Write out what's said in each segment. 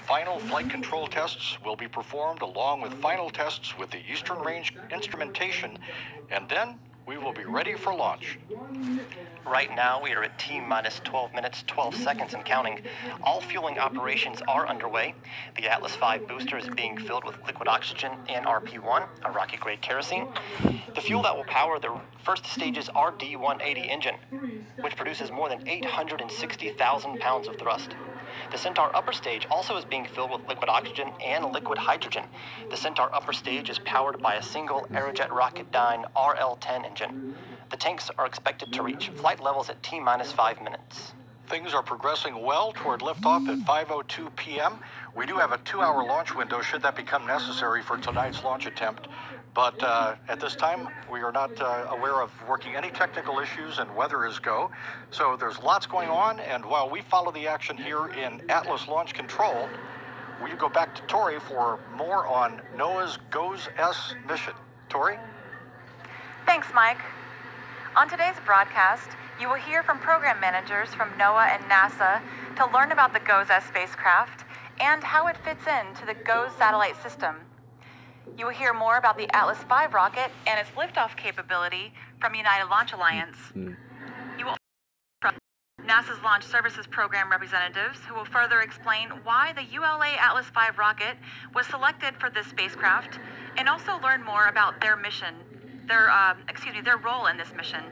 final flight control tests will be performed along with final tests with the Eastern Range instrumentation, and then we will be ready for launch. Right now, we are at T-minus 12 minutes, 12 seconds and counting. All fueling operations are underway. The Atlas V booster is being filled with liquid oxygen and RP-1, a rocket-grade kerosene. The fuel that will power the first stage's RD-180 engine, which produces more than 860,000 pounds of thrust. The Centaur upper stage also is being filled with liquid oxygen and liquid hydrogen. The Centaur upper stage is powered by a single Aerojet Rocketdyne RL-10 engine. The tanks are expected to reach flight levels at T-minus 5 minutes. Things are progressing well toward liftoff at 5:02 p.m. We do have a 2-hour launch window should that become necessary for tonight's launch attempt. But at this time, we are not aware of working any technical issues, and weather is go. So there's lots going on, and while we follow the action here in Atlas Launch Control, we go back to Tori for more on NOAA's GOES-S mission. Tori? Thanks, Mike. On today's broadcast, you will hear from program managers from NOAA and NASA to learn about the GOES-S spacecraft and how it fits into the GOES satellite system. You will hear more about the Atlas V rocket and its liftoff capability from United Launch Alliance. You will hear from NASA's Launch Services Program representatives who will further explain why the ULA Atlas V rocket was selected for this spacecraft, and also learn more about their mission, their role in this mission.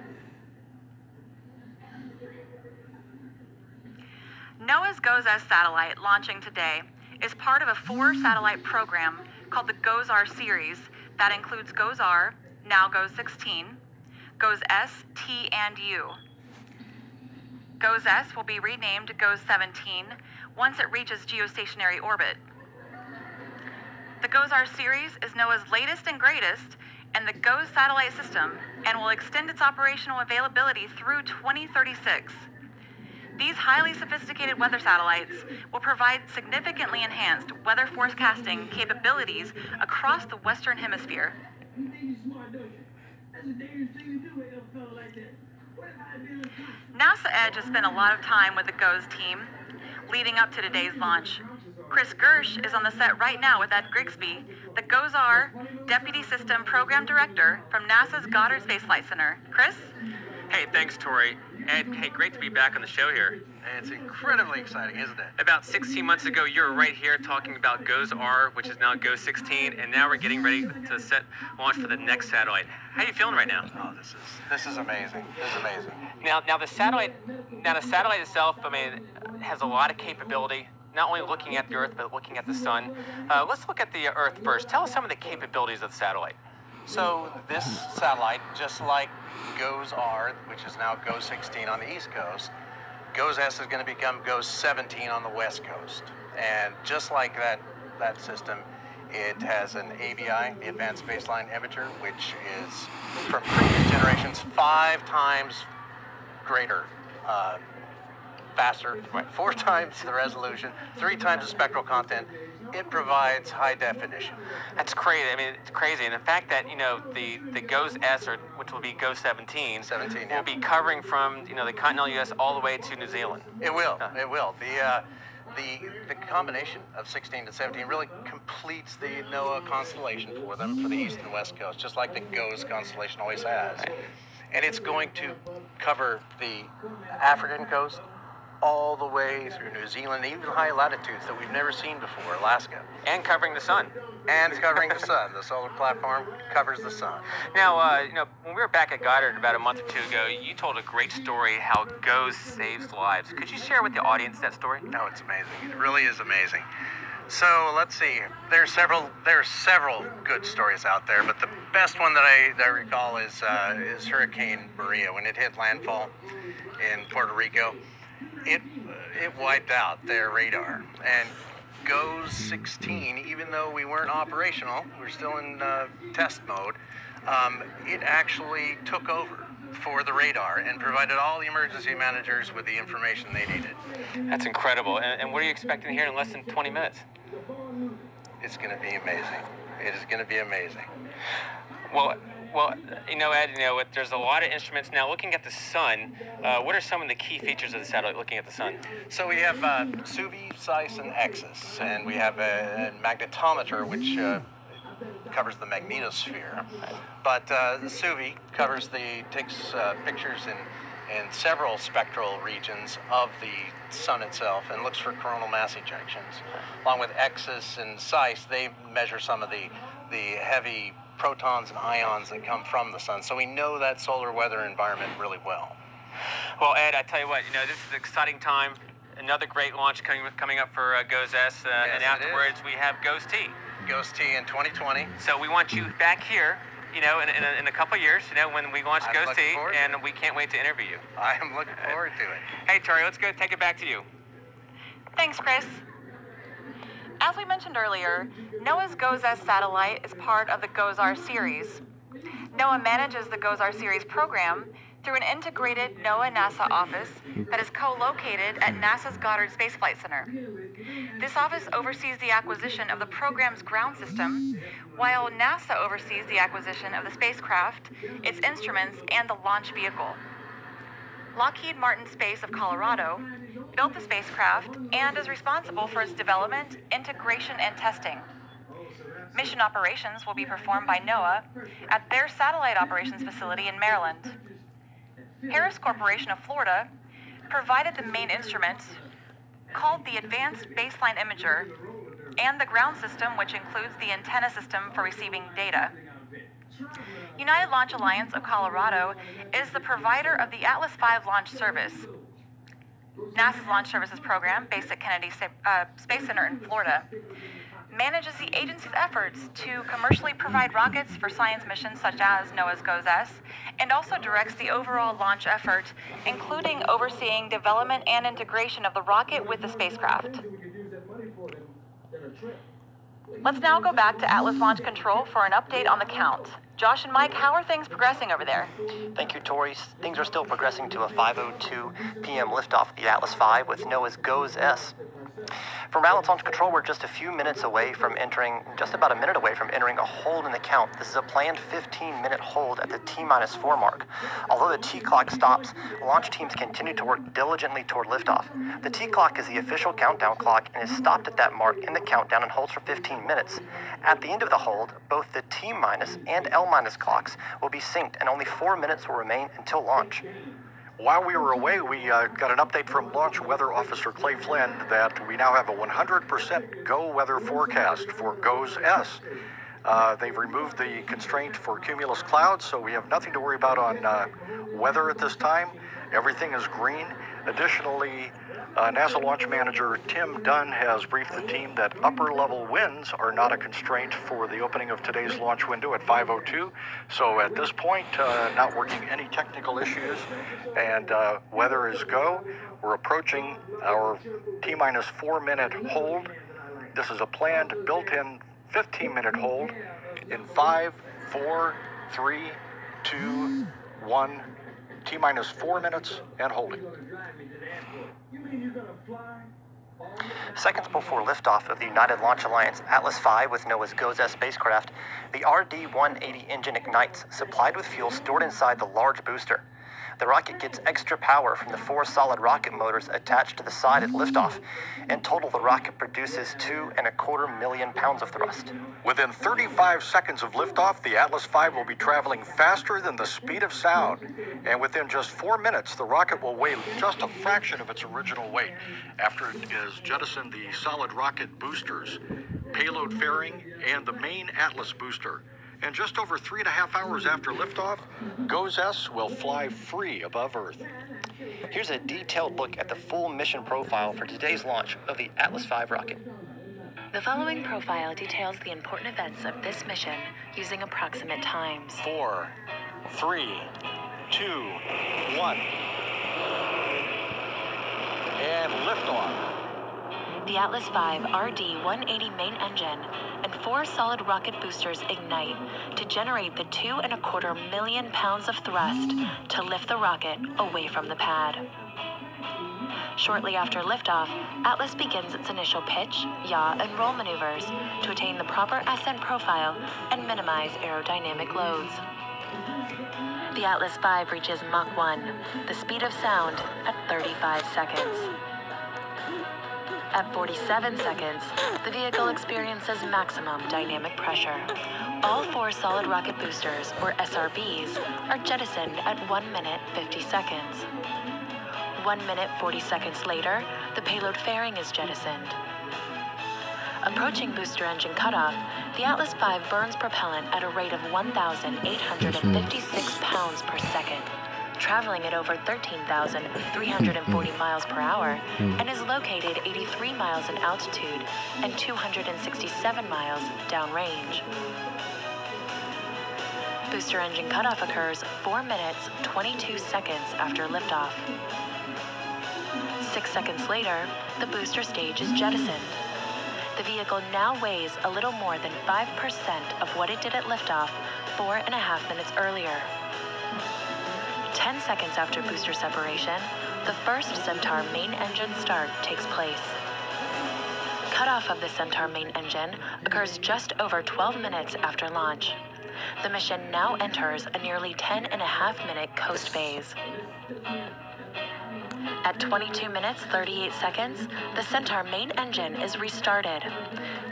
NOAA's GOES-S satellite launching today is part of a 4-satellite program called the GOES-R series that includes GOES-R, now GOES-16, GOES-S, T, and U. GOES-S will be renamed GOES-17 once it reaches geostationary orbit. The GOES-R series is NOAA's latest and greatest in the GOES satellite system and will extend its operational availability through 2036. These highly sophisticated weather satellites will provide significantly enhanced weather forecasting capabilities across the Western Hemisphere. NASA Edge has spent a lot of time with the GOES team leading up to today's launch. Chris Gersh is on the set right now with Ed Grigsby, the GOES-R Deputy System Program Director from NASA's Goddard Space Flight Center. Chris? Hey, thanks, Tori. Ed, hey, great to be back on the show here. It's incredibly exciting, isn't it? About 16 months ago, you were right here talking about GOES-R, which is now GOES-16, and now we're getting ready to set launch for the next satellite. How are you feeling right now? Oh, this is amazing. This is amazing. Now the satellite itself, I mean, has a lot of capability. Not only looking at the Earth, but looking at the Sun. Let's look at the Earth first. Tell us some of the capabilities of the satellite. So this satellite, just like GOES-R, which is now GOES-16 on the East Coast, GOES-S is going to become GOES-17 on the West Coast. And just like that system, it has an ABI, the Advanced Baseline Imager, which is, from previous generations, 5 times greater, faster, 4 times the resolution, 3 times the spectral content. It provides high definition. That's crazy. I mean, it's crazy. And the fact that, you know, the GOES-S, or which will be GOES-17, will be covering from, you know, the continental U.S. all the way to New Zealand. It will. It will. The combination of 16 to 17 really completes the NOAA constellation for them for the East and West Coast, just like the GOES constellation always has. Right. And it's going to cover the African coast, all the way through New Zealand, even high latitudes that we've never seen before, Alaska. And covering the sun. And covering the sun. The solar platform covers the sun. Now, you know, when we were back at Goddard about a month or 2 ago, you told a great story how GOES saves lives. Could you share with the audience that story? No, it's amazing. It really is amazing. So let's see. There are several good stories out there, but the best one that I recall is Hurricane Maria. When it hit landfall in Puerto Rico, it wiped out their radar. And GOES-16, even though we weren't operational, we were still in test mode, it actually took over for the radar and provided all the emergency managers with the information they needed. That's incredible. And what are you expecting here in less than 20 minutes? It's going to be amazing. It is going to be amazing. Well, Well, Ed, there's a lot of instruments. Now, looking at the sun, what are some of the key features of the satellite looking at the sun? So we have SUVI, SEIS, and EXIS, and we have a magnetometer which covers the magnetosphere. But the SUVI takes pictures in several spectral regions of the sun itself and looks for coronal mass ejections. Along with EXIS and SEIS, they measure some of the heavy protons and ions that come from the sun. So we know that solar weather environment really well. Well, Ed, I tell you what, this is an exciting time. Another great launch coming up for GOES-S, and afterwards we have GOES-T. GOES-T in 2020. So we want you back here, in a couple of years, when we launch GOES-T, and we can't wait to interview you. I am looking forward to it. Hey, Tori, let's go take it back to you. Thanks, Chris. As we mentioned earlier, NOAA's GOES-S satellite is part of the GOES-R series. NOAA manages the GOES-R series program through an integrated NOAA-NASA office that is co-located at NASA's Goddard Space Flight Center. This office oversees the acquisition of the program's ground system, while NASA oversees the acquisition of the spacecraft, its instruments, and the launch vehicle. Lockheed Martin Space of Colorado built the spacecraft and is responsible for its development, integration, and testing. Mission operations will be performed by NOAA at their satellite operations facility in Maryland. Harris Corporation of Florida provided the main instrument, called the Advanced Baseline Imager, and the ground system, which includes the antenna system for receiving data. United Launch Alliance of Colorado is the provider of the Atlas V launch service. NASA's Launch Services Program, based at Kennedy Space Center in Florida, manages the agency's efforts to commercially provide rockets for science missions such as NOAA's GOES-S, and also directs the overall launch effort, including overseeing development and integration of the rocket with the spacecraft. Let's now go back to Atlas Launch Control for an update on the count. Josh and Mike, how are things progressing over there? Thank you, Tori. Things are still progressing to a 5:02 p.m. liftoff of the Atlas V with NOAA's GOES-S. From Atlas Launch Control, we're just about a minute away from entering a hold in the count. This is a planned 15-minute hold at the T-4 mark. Although the T-clock stops, launch teams continue to work diligently toward liftoff. The T-clock is the official countdown clock and is stopped at that mark in the countdown and holds for 15 minutes. At the end of the hold, both the T- and L- clocks will be synced, and only 4 minutes will remain until launch. While we were away, we got an update from Launch Weather Officer Clay Flynn that we now have a 100% GO weather forecast for GOES-S. They've removed the constraint for cumulus clouds, so we have nothing to worry about on weather at this time. Everything is green. Additionally, NASA launch manager Tim Dunn has briefed the team that upper-level winds are not a constraint for the opening of today's launch window at 5:02. So at this point, not working any technical issues, and weather is go. We're approaching our T-4 minute hold. This is a planned, built-in 15-minute hold in 5, 4, 3, 2, 1. T-4 minutes and holding. Seconds before liftoff of the United Launch Alliance Atlas V with NOAA's GOES-S spacecraft, the RD-180 engine ignites, supplied with fuel stored inside the large booster. The rocket gets extra power from the 4 solid rocket motors attached to the side at liftoff. In total, the rocket produces 2.25 million pounds of thrust. Within 35 seconds of liftoff, the Atlas V will be traveling faster than the speed of sound. And within just 4 minutes, the rocket will weigh just a fraction of its original weight after it has jettisoned the solid rocket boosters, payload fairing, and the main Atlas booster. And just over 3.5 hours after liftoff, GOES-S will fly free above Earth. Here's a detailed look at the full mission profile for today's launch of the Atlas V rocket. The following profile details the important events of this mission using approximate times. 4, 3, 2, 1. And liftoff. The Atlas V RD-180 main engine and 4 solid rocket boosters ignite to generate the 2.25 million pounds of thrust to lift the rocket away from the pad. Shortly after liftoff, Atlas begins its initial pitch, yaw, and roll maneuvers to attain the proper ascent profile and minimize aerodynamic loads. The Atlas V reaches Mach 1, the speed of sound, at 35 seconds. At 47 seconds, the vehicle experiences maximum dynamic pressure. All 4 solid rocket boosters, or SRBs, are jettisoned at 1 minute 50 seconds. 1 minute 40 seconds later, the payload fairing is jettisoned. Approaching booster engine cutoff, the Atlas V burns propellant at a rate of 1,856 pounds per second, traveling at over 13,340 miles per hour, and is located 83 miles in altitude and 267 miles downrange. Booster engine cutoff occurs 4 minutes 22 seconds after liftoff. 6 seconds later, the booster stage is jettisoned. The vehicle now weighs a little more than 5% of what it did at liftoff 4.5 minutes earlier. 10 seconds after booster separation, the first Centaur main engine start takes place. Cutoff of the Centaur main engine occurs just over 12 minutes after launch. The mission now enters a nearly 10.5-minute coast phase. At 22 minutes 38 seconds, the Centaur main engine is restarted.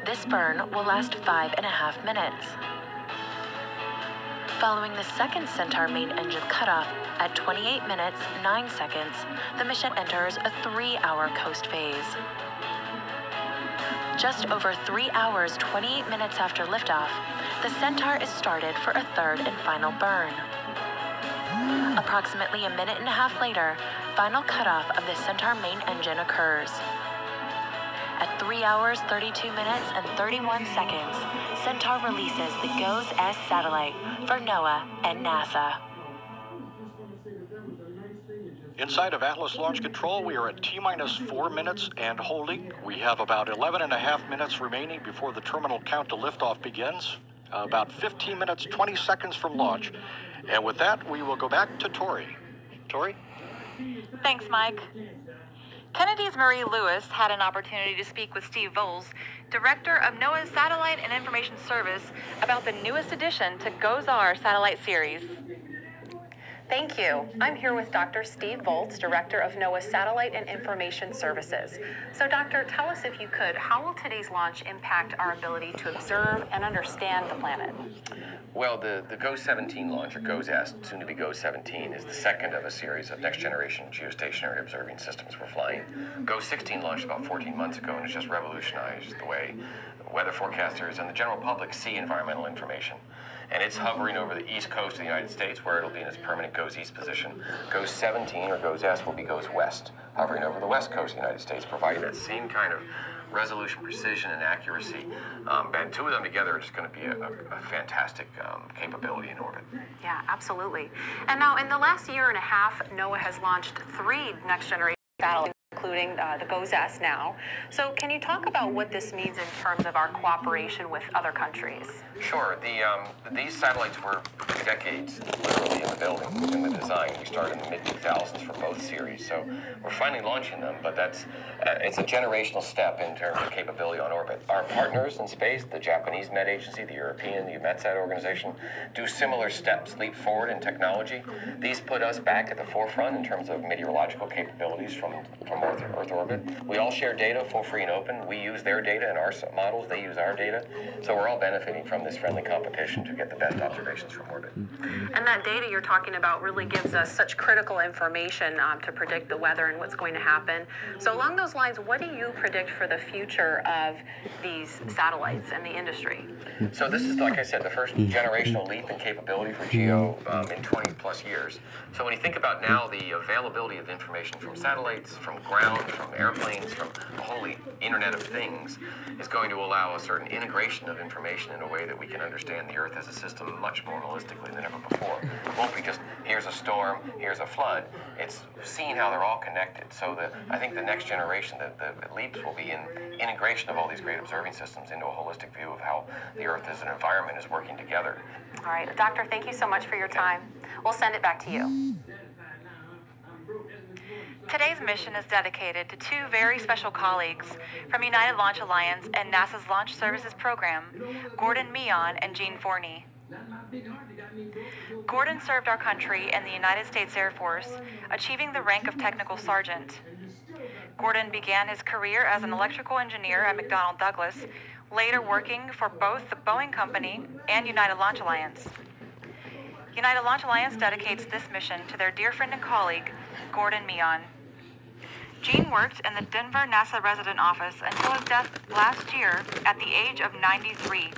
This burn will last 5.5 minutes. Following the second Centaur main engine cutoff at 28 minutes 9 seconds, the mission enters a 3-hour coast phase. Just over 3 hours 28 minutes after liftoff, the Centaur is started for a third and final burn. Approximately a minute and a half later, final cutoff of the Centaur main engine occurs. At 3 hours, 32 minutes, and 31 seconds, Centaur releases the GOES-S satellite for NOAA and NASA. Inside of Atlas Launch Control, we are at T-minus 4 minutes and holding. We have about 11.5 minutes remaining before the terminal count to liftoff begins. About 15 minutes, 20 seconds from launch. And with that, we will go back to Tori. Tori? Thanks, Mike. Kennedy's Marie Lewis had an opportunity to speak with Steve Volz, director of NOAA's Satellite and Information Service, about the newest addition to GOES-R satellite series. Thank you. I'm here with Dr. Steve Volz, Director of NOAA's Satellite and Information Services. So, Doctor, tell us if you could, how will today's launch impact our ability to observe and understand the planet? Well, the GOES-17 launch, or GOES-S, soon to be GOES-17, is the second of a series of next-generation geostationary observing systems we're flying. GOES-16 launched about 14 months ago and has just revolutionized the way weather forecasters and the general public see environmental information. And it's hovering over the east coast of the United States, where it'll be in its permanent GOES-East position. GOES-17, or GOES-S, will be GOES-West, hovering over the west coast of the United States, providing that same kind of resolution, precision, and accuracy. And two of them together are just going to be a fantastic capability in orbit. Yeah, absolutely. And now, in the last year and a half, NOAA has launched 3 next-generation satellites, including the GOES-S now. So can you talk about what this means in terms of our cooperation with other countries? Sure. These satellites were decades literally in the building, in the design. We started in the mid-2000s for both series, so we're finally launching them, but it's a generational step in terms of capability on orbit. Our partners in space, the Japanese Met Agency, the European, the EUMETSAT organization, do similar steps, leap forward in technology. These put us back at the forefront in terms of meteorological capabilities from Earth orbit. We all share data, full, free, and open. We use their data in our models. They use our data. So we're all benefiting from this friendly competition to get the best observations from orbit. And that data you're talking about really gives us such critical information to predict the weather and what's going to happen. So along those lines, what do you predict for the future of these satellites and the industry? So this is, like I said, the first generational leap in capability for GEO in 20 plus years. So when you think about now the availability of information from satellites, from ground, from airplanes, from the whole Internet of Things, is going to allow a certain integration of information in a way that we can understand the Earth as a system much more holistically than ever before. It won't be just, here's a storm, here's a flood. It's seeing how they're all connected. So I think the next generation, the leaps will be in integration of all these great observing systems into a holistic view of how the Earth as an environment is working together. All right, Doctor, thank you so much for your time. We'll send it back to you. Today's mission is dedicated to 2 very special colleagues from United Launch Alliance and NASA's Launch Services Program, Gordon Meehan and Gene Forney. Gordon served our country in the United States Air Force, achieving the rank of technical sergeant. Gordon began his career as an electrical engineer at McDonnell Douglas, later working for both the Boeing Company and United Launch Alliance. United Launch Alliance dedicates this mission to their dear friend and colleague, Gordon Meehan. Gene worked in the Denver NASA resident office until his death last year at the age of 93.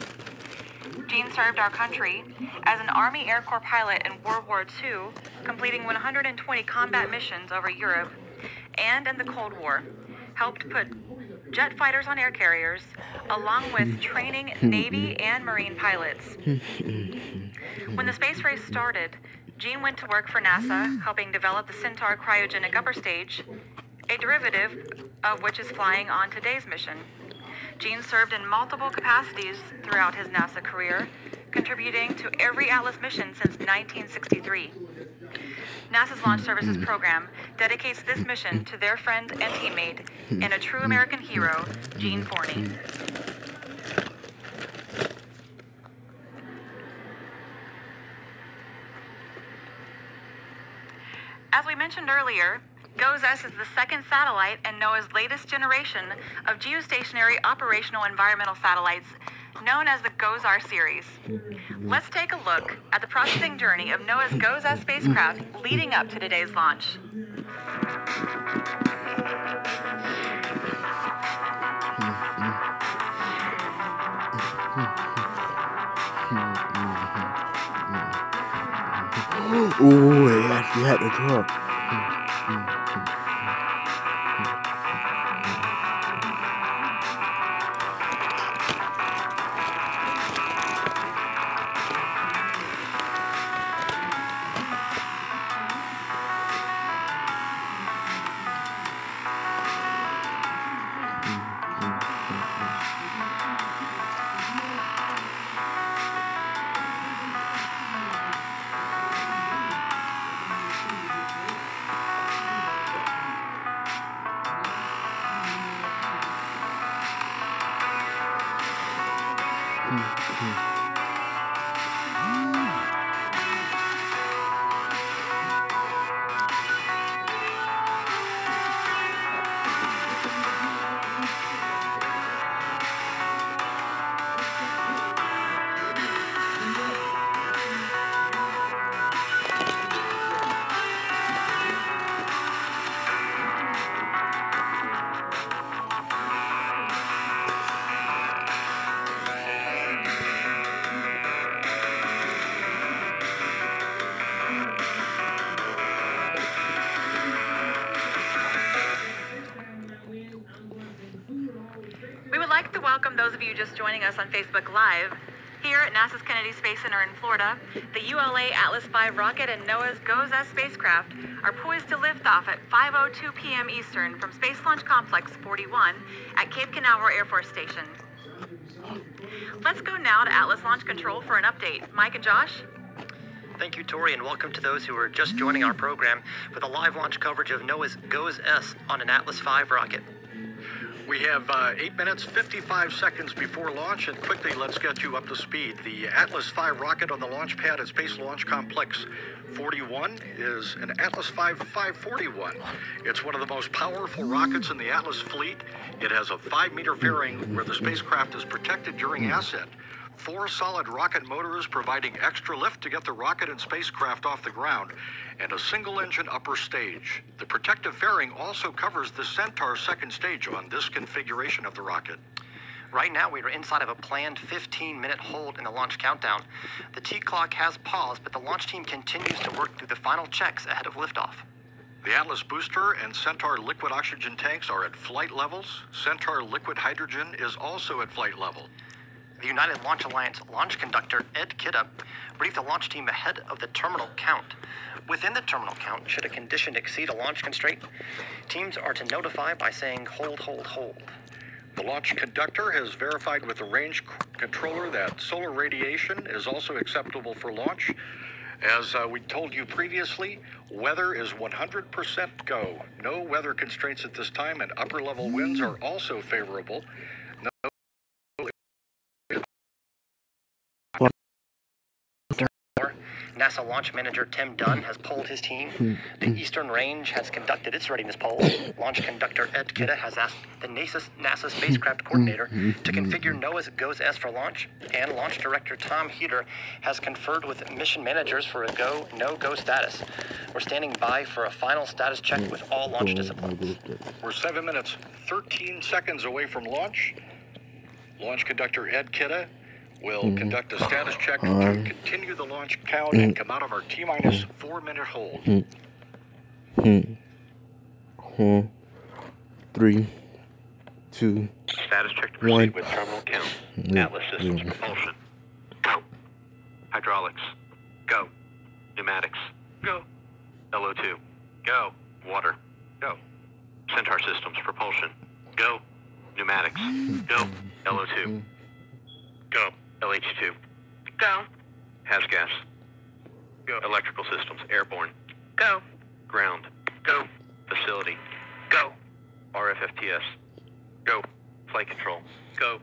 Gene served our country as an Army Air Corps pilot in World War II, completing 120 combat missions over Europe, and in the Cold War, helped put jet fighters on air carriers, along with training Navy and Marine pilots. When the space race started, Gene went to work for NASA, helping develop the Centaur cryogenic upper stage, a derivative of which is flying on today's mission. Gene served in multiple capacities throughout his NASA career, contributing to every Atlas mission since 1963. NASA's Launch Services Program dedicates this mission to their friend and teammate, and a true American hero, Gene Forney. As we mentioned earlier, GOES-S is the second satellite in NOAA's latest generation of geostationary operational environmental satellites, known as the GOES-R series. Let's take a look at the processing journey of NOAA's GOES-S spacecraft leading up to today's launch. Oh, they actually had to talk. Welcome those of you just joining us on Facebook Live. Here at NASA's Kennedy Space Center in Florida, the ULA Atlas V rocket and NOAA's GOES-S spacecraft are poised to lift off at 5:02 p.m. Eastern from Space Launch Complex 41 at Cape Canaveral Air Force Station. Let's go now to Atlas Launch Control for an update. Mike and Josh? Thank you, Tori, and welcome to those who are just joining our program for the live launch coverage of NOAA's GOES-S on an Atlas V rocket. We have 8 minutes, 55 seconds before launch, and quickly let's get you up to speed. The Atlas V rocket on the launch pad at Space Launch Complex 41 is an Atlas V 541. It's one of the most powerful rockets in the Atlas fleet. It has a 5-meter fairing where the spacecraft is protected during ascent. 4 solid rocket motors providing extra lift to get the rocket and spacecraft off the ground, and a single-engine upper stage. The protective fairing also covers the Centaur second stage on this configuration of the rocket. Right now, we are inside of a planned 15-minute hold in the launch countdown. The T-clock has paused, but the launch team continues to work through the final checks ahead of liftoff. The Atlas booster and Centaur liquid oxygen tanks are at flight levels. Centaur liquid hydrogen is also at flight level. The United Launch Alliance launch conductor, Ed Kidda, briefed the launch team ahead of the terminal count. Within the terminal count, should a condition exceed a launch constraint, teams are to notify by saying, hold, hold, hold. The launch conductor has verified with the range controller that solar radiation is also acceptable for launch. As we told you previously, weather is 100% go. No weather constraints at this time, and upper level winds are also favorable. No NASA launch manager Tim Dunn has polled his team. The Eastern Range has conducted its readiness poll. Launch conductor Ed Kidda has asked the NASA spacecraft coordinator to configure NOAA's GOES-S for launch, and launch director Tom Heater has conferred with mission managers for a go, no-go status. We're standing by for a final status check with all launch disciplines. We're 7 minutes, 13 seconds away from launch. Launch conductor Ed Kidda will conduct a status check to continue the launch count and come out of our T-minus 4-minute hold. 3, 2, status check to proceed with terminal count. Atlas systems propulsion. Go. Hydraulics. Go. Pneumatics. Go. LO2. Go. Water. Go. Centaur systems propulsion. Go. Pneumatics. Go. LO2. Go. LH2. Go. Has gas. Go. Electrical systems airborne. Go. Ground. Go. Facility. Go. RFFTS. Go. Flight control. Go.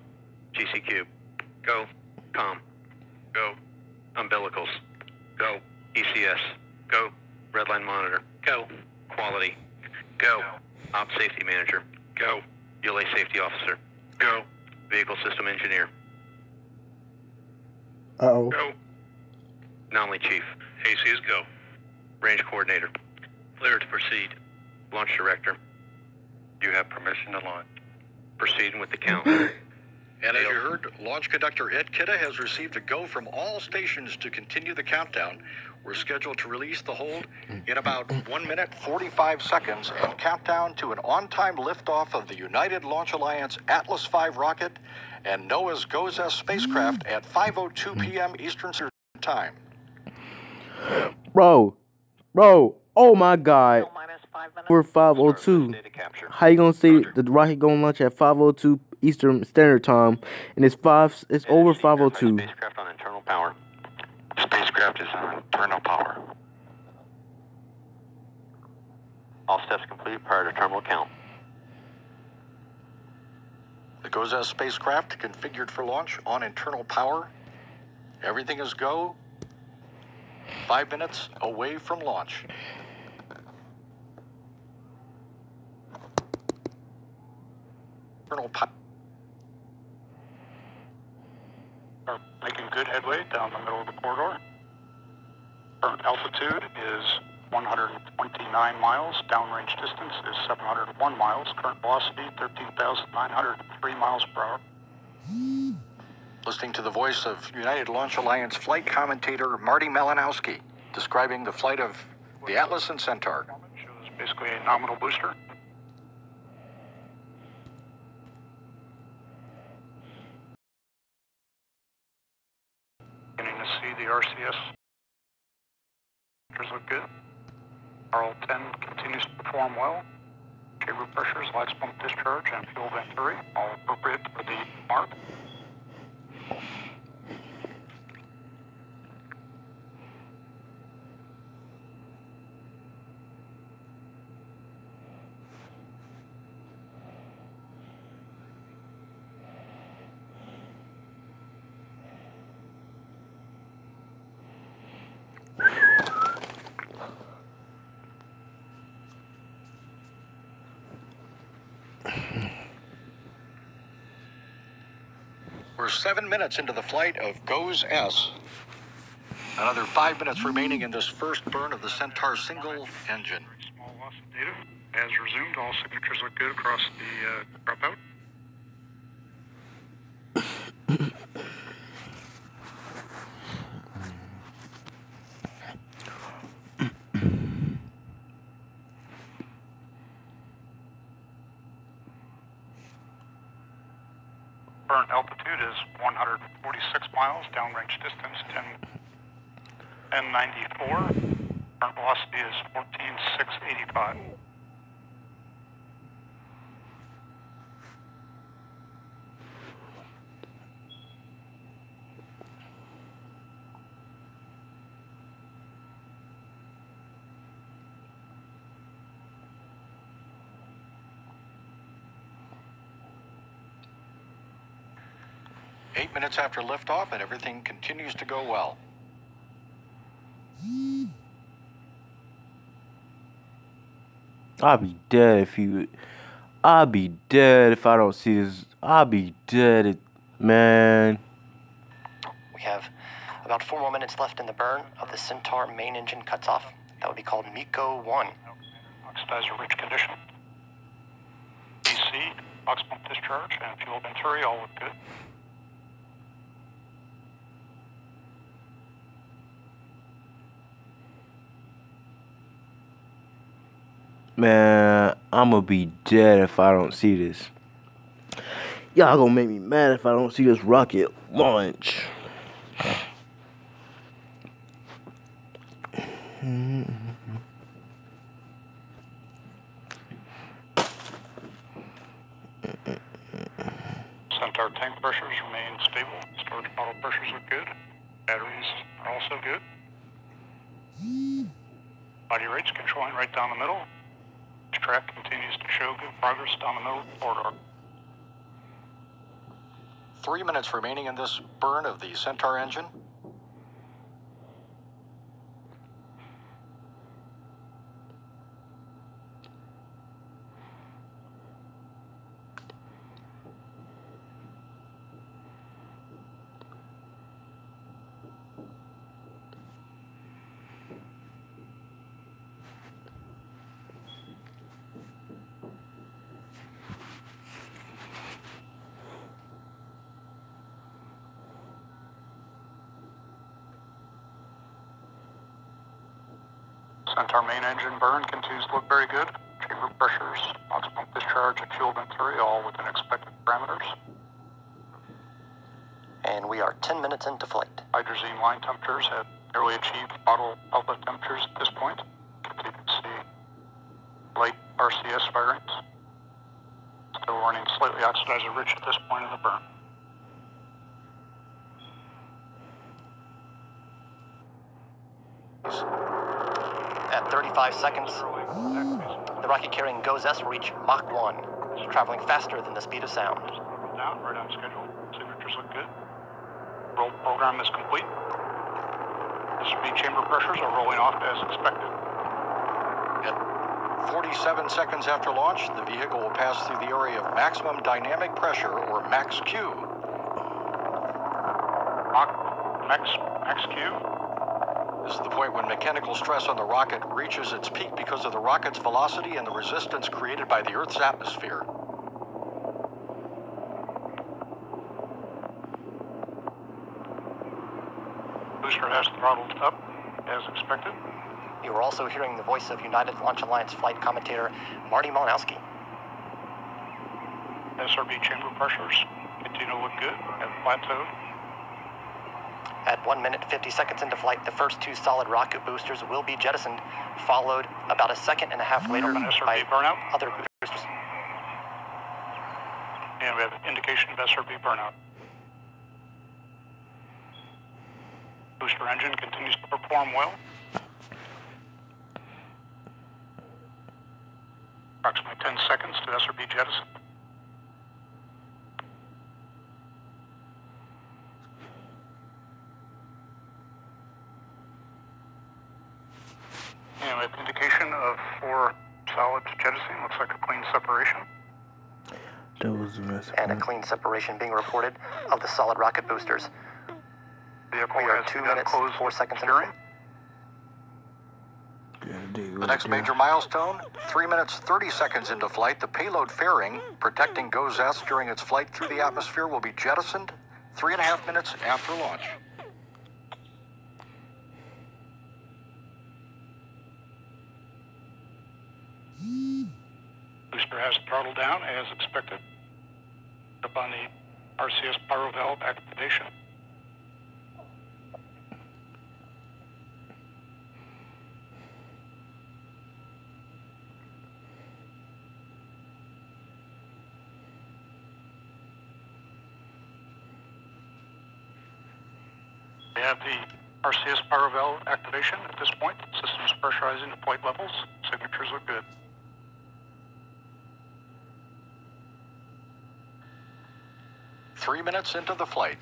GCQ. Go. COM. Go. Umbilicals. Go. ECS. Go. Redline monitor. Go. Quality. Go. Ops safety manager. Go. ULA safety officer. Go. Vehicle system engineer. Uh-oh. Go. Anomaly chief. ACs go. Range coordinator. Clear to proceed. Launch director. You have permission to launch. Proceeding with the count. And as you heard, launch conductor Ed Kidda has received a go from all stations to continue the countdown. We're scheduled to release the hold in about 1 minute, 45 seconds and count down to an on-time liftoff of the United Launch Alliance Atlas V rocket and NOAA's GOES-S spacecraft at 5:02 p.m. Eastern Standard Time. Bro, oh my God. We're 5:02. How you gonna say the rocket gonna launch at 5:02 Eastern Standard Time and it's over 5:02? Spacecraft on internal power. Spacecraft is on internal power. All steps complete prior to terminal count. The GOES-S spacecraft configured for launch on internal power. Everything is go. 5 minutes away from launch. Are making good headway down the middle of the corridor. Current altitude is 129 miles. Downrange distance is 701 miles. Current velocity 13,903 miles per hour. Listening to the voice of United Launch Alliance flight commentator Marty Malinowski describing the flight of the Atlas and Centaur. Shows basically a nominal booster. Beginning to see the RCS. Pictures look good. RL-10 continues to perform well. Chamber pressures, lights pump discharge, and fuel venturi, all appropriate for the mark. We're 7 minutes into the flight of GOES-S. Another 5 minutes remaining in this first burn of the Centaur single engine. Small loss of data. As resumed, all signatures look good across the dropout. Current altitude is 146 miles, downrange distance 1094. Current velocity is 14,685. Eight minutes after liftoff, and everything continues to go well. I'll be dead if you. I'll be dead if I don't see this. I'll be dead, man. We have about 4 more minutes left in the burn of the Centaur main engine cuts off. That would be called MECO 1. Oxidizer rich condition. DC, box pump discharge, and fuel venturi all look good. Man, I'ma be dead if I don't see this. Y'all gonna make me mad if I don't see this rocket launch. Centaur tank pressures remain stable. Storage bottle pressures look good. Batteries are also good. Body rates controlling right down the middle. Track continues to show good progress down the middle of the corridor. 3 minutes remaining in this burn of the Centaur engine. Centaur main engine burn continues to look very good. Chamber pressures, box pump discharge, and fuel venturi all within expected parameters. And we are 10 minutes into flight. Hydrazine line temperatures have nearly achieved bottle outlet temperatures at this point. Continue to see light RCS firings. Still running slightly oxidizer rich at this point in the burn. At 35 seconds, the rocket carrying GOES-S will reach Mach 1, traveling faster than the speed of sound. Down, right on schedule. Signatures look good. Roll program is complete. SRB chamber pressures are rolling off as expected. At 47 seconds after launch, the vehicle will pass through the area of maximum dynamic pressure, or max-Q. Max-Q? This is the point when mechanical stress on the rocket reaches its peak because of the rocket's velocity and the resistance created by the Earth's atmosphere. Booster has throttled up as expected. You are also hearing the voice of United Launch Alliance flight commentator Marty Malinowski. SRB chamber pressures continue to look good, have plateaued. At 1 minute 50 seconds into flight, the first 2 solid rocket boosters will be jettisoned, followed about a second and a half later by burnout. other boosters. And we have indication of SRB burnout. Booster engine continues to perform well. Approximately 10 seconds to SRB jettison. And with indication of 4 solids jettisoning, looks like a clean separation. And a clean separation being reported of the solid rocket boosters. Vehicle we are has 2 minutes, 4 seconds into The next major milestone, 3 minutes 30 seconds into flight, the payload fairing protecting GOES-S during its flight through the atmosphere will be jettisoned 3.5 minutes after launch. Booster has throttled down as expected. Up on the RCS pyro valve activation. We have the RCS pyro valve activation at this point. System is pressurizing to flight levels. Signatures look good. Three minutes into the flight.